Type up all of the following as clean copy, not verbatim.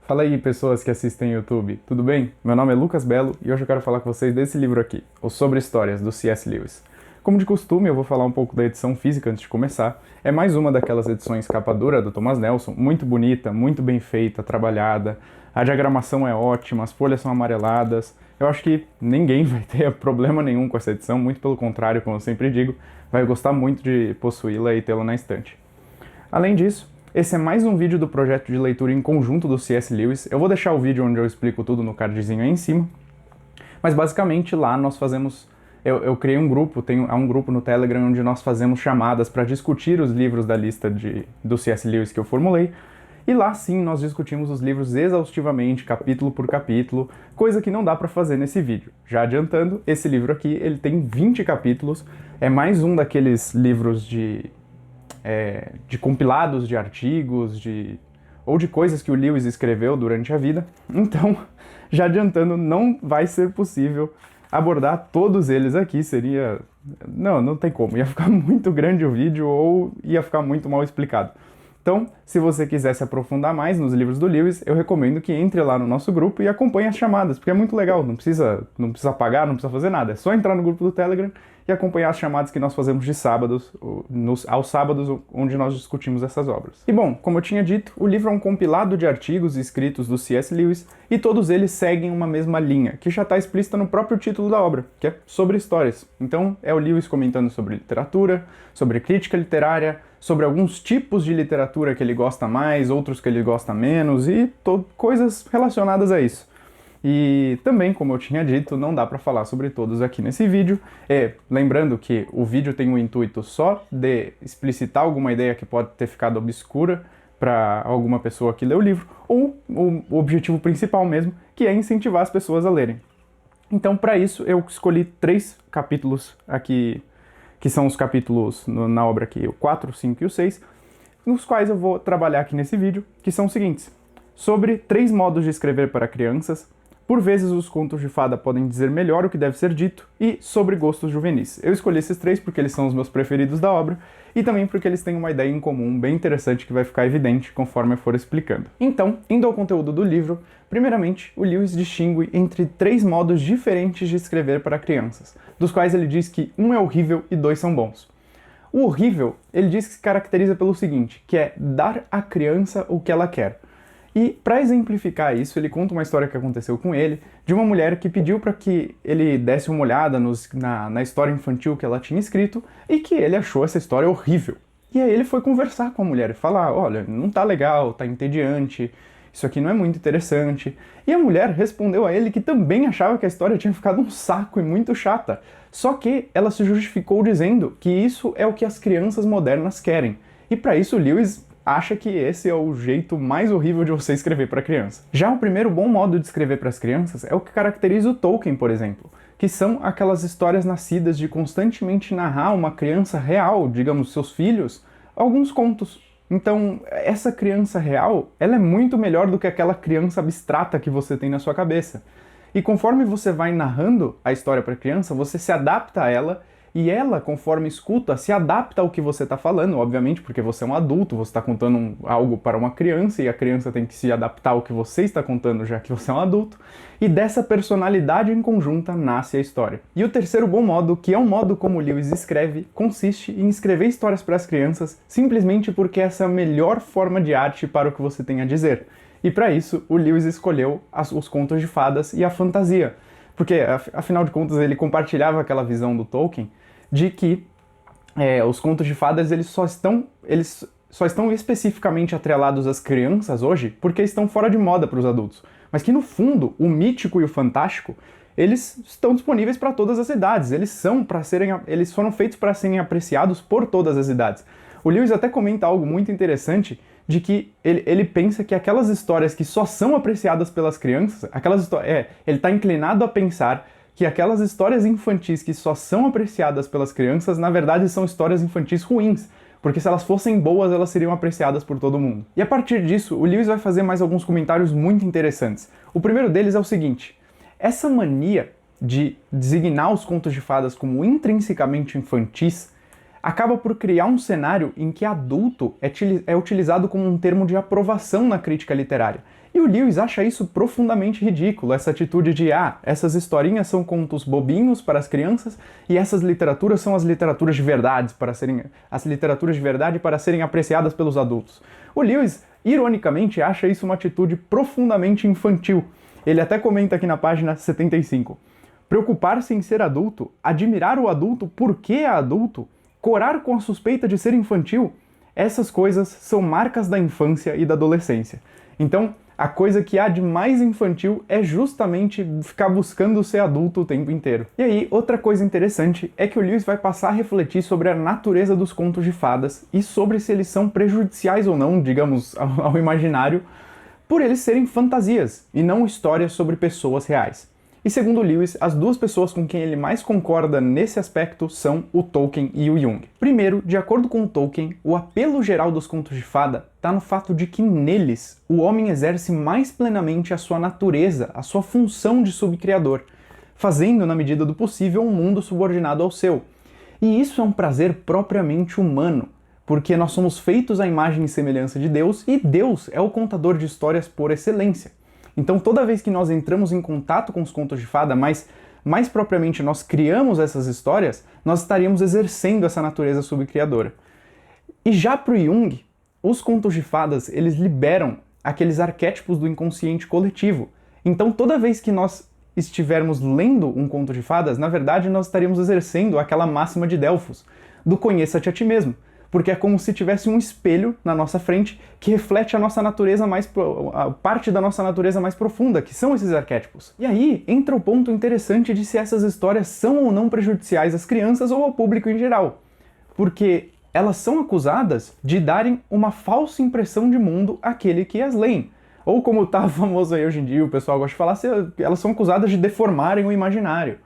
Fala aí, pessoas que assistem YouTube, tudo bem? Meu nome é Lucas Belo e hoje eu quero falar com vocês desse livro aqui, O Sobre Histórias, do C.S. Lewis. Como de costume, eu vou falar um pouco da edição física antes de começar. É mais uma daquelas edições capa dura do Thomas Nelson, muito bonita, muito bem feita, trabalhada. A diagramação é ótima, as folhas são amareladas. Eu acho que ninguém vai ter problema nenhum com essa edição, muito pelo contrário, como eu sempre digo, vai gostar muito de possuí-la e tê-la na estante. Além disso, esse é mais um vídeo do projeto de leitura em conjunto do C.S. Lewis. Eu vou deixar o vídeo onde eu explico tudo no cardzinho aí em cima. Mas basicamente lá nós fazemos... Eu criei um grupo, há um grupo no Telegram onde nós fazemos chamadas para discutir os livros da lista do C.S. Lewis que eu formulei. E lá sim nós discutimos os livros exaustivamente, capítulo por capítulo, coisa que não dá para fazer nesse vídeo. Já adiantando, esse livro aqui ele tem 20 capítulos, é mais um daqueles livros de compilados de artigos, ou de coisas que o Lewis escreveu durante a vida. Então, já adiantando, não vai ser possível abordar todos eles aqui, seria... Não tem como, ia ficar muito grande o vídeo ou ia ficar muito mal explicado. Então, se você quiser se aprofundar mais nos livros do Lewis, eu recomendo que entre lá no nosso grupo e acompanhe as chamadas, porque é muito legal, não precisa pagar, não precisa fazer nada, é só entrar no grupo do Telegram e acompanhar as chamadas que nós fazemos de sábados, aos sábados, onde nós discutimos essas obras. E bom, como eu tinha dito, o livro é um compilado de artigos escritos do C.S. Lewis e todos eles seguem uma mesma linha, que já está explícita no próprio título da obra, que é sobre histórias. Então, é o Lewis comentando sobre literatura, sobre crítica literária, sobre alguns tipos de literatura que ele gosta mais, outros que ele gosta menos e coisas relacionadas a isso. E também, como eu tinha dito, não dá para falar sobre todos aqui nesse vídeo. Lembrando que o vídeo tem o intuito só de explicitar alguma ideia que pode ter ficado obscura para alguma pessoa que lê o livro, ou o objetivo principal mesmo, que é incentivar as pessoas a lerem. Então, para isso, eu escolhi 3 capítulos aqui, que são os capítulos na obra aqui, o 4, o 5 e o 6, nos quais eu vou trabalhar aqui nesse vídeo, que são os seguintes. Sobre 3 modos de escrever para crianças, por vezes os contos de fada podem dizer melhor o que deve ser dito, e sobre gostos juvenis. Eu escolhi esses 3 porque eles são os meus preferidos da obra, e também porque eles têm uma ideia em comum bem interessante que vai ficar evidente conforme eu for explicando. Então, indo ao conteúdo do livro, primeiramente, o Lewis distingue entre 3 modos diferentes de escrever para crianças, dos quais ele diz que um é horrível e 2 são bons. O horrível, ele diz que se caracteriza pelo seguinte, que é dar à criança o que ela quer. E, para exemplificar isso, ele conta uma história que aconteceu com ele, de uma mulher que pediu para que ele desse uma olhada na história infantil que ela tinha escrito e que ele achou essa história horrível. E aí ele foi conversar com a mulher e falar, olha, não tá legal, tá entediante, isso aqui não é muito interessante. E a mulher respondeu a ele que também achava que a história tinha ficado um saco e muito chata. Só que ela se justificou dizendo que isso é o que as crianças modernas querem. E para isso o Lewis acha que esse é o jeito mais horrível de você escrever para criança. Já o primeiro bom modo de escrever para as crianças é o que caracteriza o Tolkien, por exemplo, que são aquelas histórias nascidas de constantemente narrar uma criança real, digamos, seus filhos, alguns contos. Então, essa criança real, ela é muito melhor do que aquela criança abstrata que você tem na sua cabeça. E conforme você vai narrando a história para a criança, você se adapta a ela e ela, conforme escuta, se adapta ao que você está falando, obviamente, porque você é um adulto, você está contando algo para uma criança e a criança tem que se adaptar ao que você está contando, já que você é um adulto. E dessa personalidade em conjunta nasce a história. E o terceiro bom modo, que é o modo como Lewis escreve, consiste em escrever histórias para as crianças simplesmente porque essa é a melhor forma de arte para o que você tem a dizer. E para isso, o Lewis escolheu os contos de fadas e a fantasia. Porque, afinal de contas, ele compartilhava aquela visão do Tolkien de que os contos de fadas eles só estão especificamente atrelados às crianças hoje porque estão fora de moda para os adultos. Mas que, no fundo, o mítico e o fantástico, eles estão disponíveis para todas as idades. Eles foram feitos para serem apreciados por todas as idades. O Lewis até comenta algo muito interessante de que ele pensa que aquelas histórias que só são apreciadas pelas crianças, ele está inclinado a pensar que aquelas histórias infantis que só são apreciadas pelas crianças, na verdade são histórias infantis ruins, porque se elas fossem boas, elas seriam apreciadas por todo mundo. E a partir disso, o Lewis vai fazer mais alguns comentários muito interessantes. O primeiro deles é o seguinte, essa mania de designar os contos de fadas como intrinsecamente infantis acaba por criar um cenário em que adulto é utilizado como um termo de aprovação na crítica literária. E o Lewis acha isso profundamente ridículo, essa atitude de, essas historinhas são contos bobinhos para as crianças e essas literaturas são as literaturas de verdade para serem apreciadas pelos adultos. O Lewis, ironicamente, acha isso uma atitude profundamente infantil. Ele até comenta aqui na página 75. Preocupar-se em ser adulto, admirar o adulto porque é adulto, corar com a suspeita de ser infantil, essas coisas são marcas da infância e da adolescência. Então, a coisa que há de mais infantil é justamente ficar buscando ser adulto o tempo inteiro. E aí, outra coisa interessante é que o Lewis vai passar a refletir sobre a natureza dos contos de fadas e sobre se eles são prejudiciais ou não, digamos, ao imaginário, por eles serem fantasias e não histórias sobre pessoas reais. E segundo Lewis, as duas pessoas com quem ele mais concorda nesse aspecto são o Tolkien e o Jung. Primeiro, de acordo com o Tolkien, o apelo geral dos contos de fada está no fato de que neles o homem exerce mais plenamente a sua natureza, a sua função de subcriador, fazendo, na medida do possível, um mundo subordinado ao seu. E isso é um prazer propriamente humano, porque nós somos feitos à imagem e semelhança de Deus, e Deus é o contador de histórias por excelência. Então toda vez que nós entramos em contato com os contos de fada, mais propriamente nós criamos essas histórias, nós estaríamos exercendo essa natureza subcriadora. E já para o Jung, os contos de fadas, eles liberam aqueles arquétipos do inconsciente coletivo. Então toda vez que nós estivermos lendo um conto de fadas, na verdade nós estaríamos exercendo aquela máxima de Delfos, do conheça-te a ti mesmo. Porque é como se tivesse um espelho na nossa frente que reflete a nossa natureza a parte da nossa natureza mais profunda, que são esses arquétipos. E aí entra o ponto interessante de se essas histórias são ou não prejudiciais às crianças ou ao público em geral. Porque elas são acusadas de darem uma falsa impressão de mundo àquele que as leem. Ou como tá famoso aí hoje em dia, o pessoal gosta de falar, elas são acusadas de deformarem o imaginário.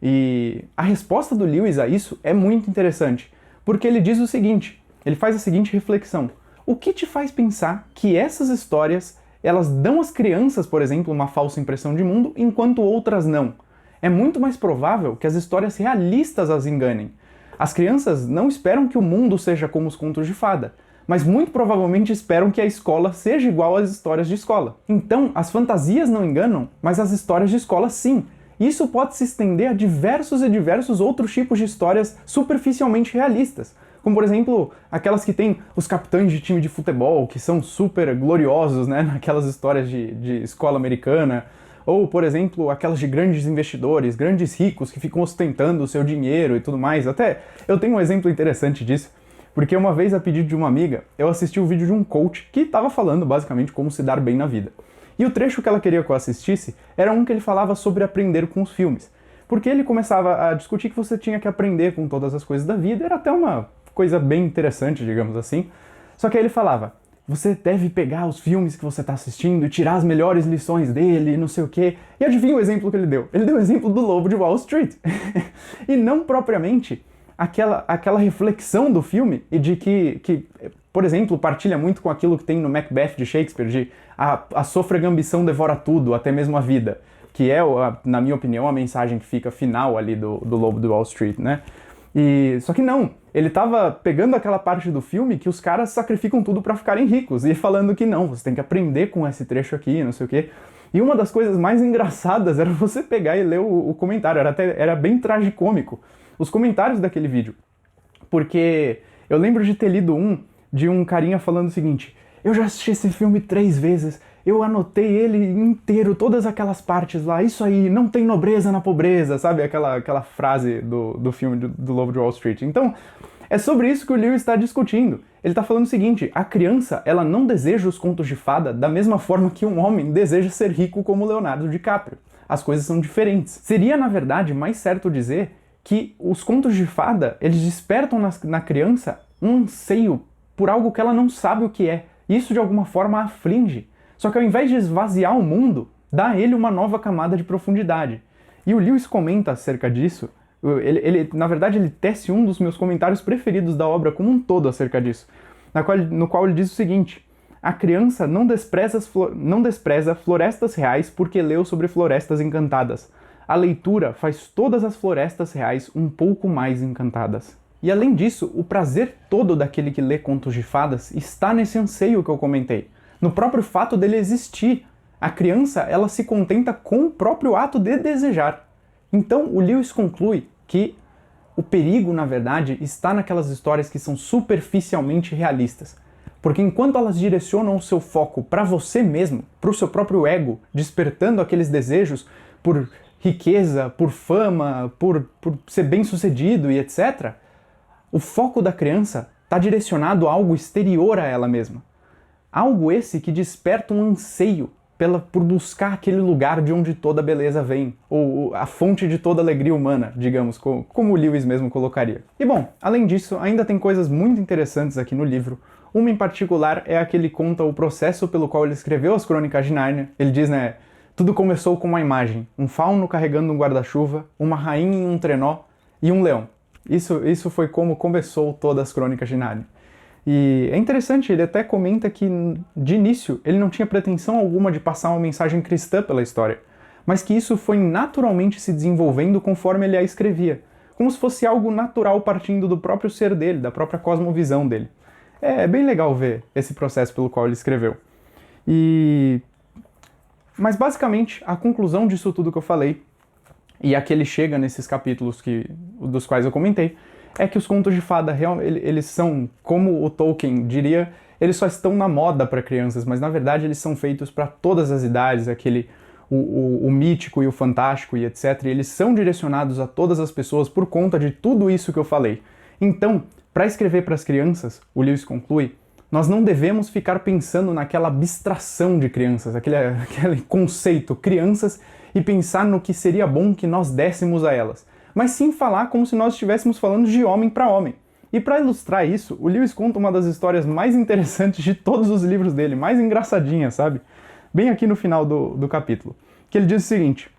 E a resposta do Lewis a isso é muito interessante. Porque ele diz o seguinte, ele faz a seguinte reflexão. O que te faz pensar que essas histórias, elas dão às crianças, por exemplo, uma falsa impressão de mundo, enquanto outras não? É muito mais provável que as histórias realistas as enganem. As crianças não esperam que o mundo seja como os contos de fada, mas muito provavelmente esperam que a escola seja igual às histórias de escola. Então, as fantasias não enganam, mas as histórias de escola sim. Isso pode se estender a diversos outros tipos de histórias superficialmente realistas, como por exemplo, aquelas que tem os capitães de time de futebol, que são super gloriosos, né, naquelas histórias de escola americana, ou por exemplo, aquelas de grandes investidores, grandes ricos que ficam ostentando o seu dinheiro e tudo mais. Até eu tenho um exemplo interessante disso, porque uma vez, a pedido de uma amiga, eu assisti o vídeo de um coach que estava falando basicamente como se dar bem na vida. E o trecho que ela queria que eu assistisse era um que ele falava sobre aprender com os filmes. Porque ele começava a discutir que você tinha que aprender com todas as coisas da vida, era até uma coisa bem interessante, digamos assim. Só que aí ele falava, você deve pegar os filmes que você está assistindo e tirar as melhores lições dele, não sei o quê. E adivinha o exemplo que ele deu? Ele deu o exemplo do Lobo de Wall Street. E não propriamente aquela reflexão do filme e de que, por exemplo, partilha muito com aquilo que tem no Macbeth de Shakespeare, de a sôfrega ambição devora tudo, até mesmo a vida, que é, na minha opinião, a mensagem que fica final ali do Lobo de Wall Street, né? Só que não, ele tava pegando aquela parte do filme que os caras sacrificam tudo pra ficarem ricos, e falando que não, você tem que aprender com esse trecho aqui, não sei o quê. E uma das coisas mais engraçadas era você pegar e ler o comentário, era bem tragicômico, os comentários daquele vídeo. Porque eu lembro de ter lido de um carinha falando o seguinte, eu já assisti esse filme 3 vezes, eu anotei ele inteiro, todas aquelas partes lá, isso aí, não tem nobreza na pobreza, sabe? Aquela frase do filme do Lobo de Wall Street. Então, é sobre isso que o Lewis está discutindo. Ele está falando o seguinte, a criança, ela não deseja os contos de fada da mesma forma que um homem deseja ser rico como Leonardo DiCaprio. As coisas são diferentes. Seria, na verdade, mais certo dizer que os contos de fada, eles despertam na criança um anseio por algo que ela não sabe o que é. Isso, de alguma forma, a aflige. Só que ao invés de esvaziar o mundo, dá a ele uma nova camada de profundidade. E o Lewis comenta acerca disso, na verdade ele tece um dos meus comentários preferidos da obra como um todo acerca disso, no qual ele diz o seguinte, a criança não despreza florestas reais porque leu sobre florestas encantadas. A leitura faz todas as florestas reais um pouco mais encantadas. E além disso, o prazer todo daquele que lê contos de fadas está nesse anseio que eu comentei. No próprio fato dele existir, A criança, ela se contenta com o próprio ato de desejar. Então, o Lewis conclui que o perigo, na verdade, está naquelas histórias que são superficialmente realistas. Porque enquanto elas direcionam o seu foco para você mesmo, para o seu próprio ego, despertando aqueles desejos por riqueza, por fama, por ser bem-sucedido e etc., o foco da criança está direcionado a algo exterior a ela mesma. Algo esse que desperta um anseio por buscar aquele lugar de onde toda beleza vem, ou a fonte de toda alegria humana, digamos, como o Lewis mesmo colocaria. E bom, além disso, ainda tem coisas muito interessantes aqui no livro. Uma em particular é a que ele conta o processo pelo qual ele escreveu as Crônicas de Nárnia. Ele diz, né, tudo começou com uma imagem, um fauno carregando um guarda-chuva, uma rainha em um trenó e um leão. Isso foi como começou todas as Crônicas de Nárnia. E é interessante, ele até comenta que, de início, ele não tinha pretensão alguma de passar uma mensagem cristã pela história, mas que isso foi naturalmente se desenvolvendo conforme ele a escrevia, como se fosse algo natural partindo do próprio ser dele, da própria cosmovisão dele. É bem legal ver esse processo pelo qual ele escreveu. Mas basicamente, a conclusão disso tudo que eu falei, e a que ele chega nesses capítulos dos quais eu comentei, é que os contos de fada, eles são, como o Tolkien diria, eles só estão na moda para crianças, mas na verdade eles são feitos para todas as idades, o mítico e o fantástico e etc. E eles são direcionados a todas as pessoas por conta de tudo isso que eu falei. Então, para escrever para as crianças, o Lewis conclui, nós não devemos ficar pensando naquela abstração de crianças, aquele conceito, crianças, e pensar no que seria bom que nós dessemos a elas, mas sim falar como se nós estivéssemos falando de homem para homem. E para ilustrar isso, o Lewis conta uma das histórias mais interessantes de todos os livros dele, mais engraçadinha, sabe? Bem aqui no final do capítulo, que ele diz o seguinte: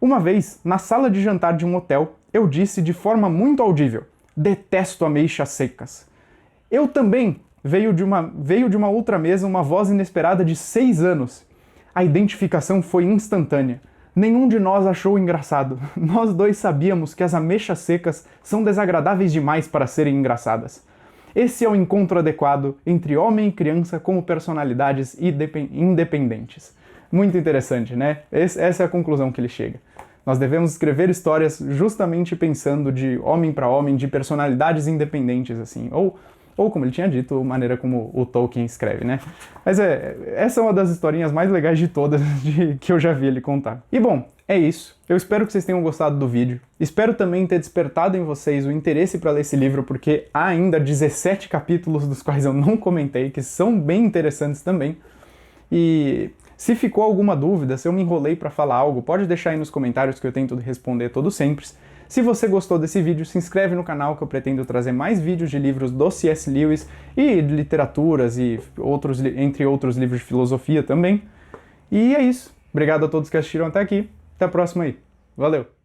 uma vez, na sala de jantar de um hotel, eu disse de forma muito audível, detesto ameixas secas. Eu também, veio de uma outra mesa uma voz inesperada de 6 anos. A identificação foi instantânea. Nenhum de nós achou engraçado. Nós dois sabíamos que as ameixas secas são desagradáveis demais para serem engraçadas. Esse é o encontro adequado entre homem e criança como personalidades independentes. Muito interessante, né? Essa é a conclusão que ele chega. Nós devemos escrever histórias justamente pensando de homem para homem, de personalidades independentes, assim, ou como ele tinha dito, a maneira como o Tolkien escreve, né? Mas essa é uma das historinhas mais legais de todas que eu já vi ele contar. E bom, é isso. Eu espero que vocês tenham gostado do vídeo. Espero também ter despertado em vocês o interesse para ler esse livro, porque há ainda 17 capítulos dos quais eu não comentei, que são bem interessantes também. E se ficou alguma dúvida, se eu me enrolei para falar algo, pode deixar aí nos comentários que eu tento responder todo sempre. Se você gostou desse vídeo, se inscreve no canal que eu pretendo trazer mais vídeos de livros do C.S. Lewis e de literaturas e entre outros livros de filosofia também. E é isso. Obrigado a todos que assistiram até aqui. Até a próxima aí. Valeu!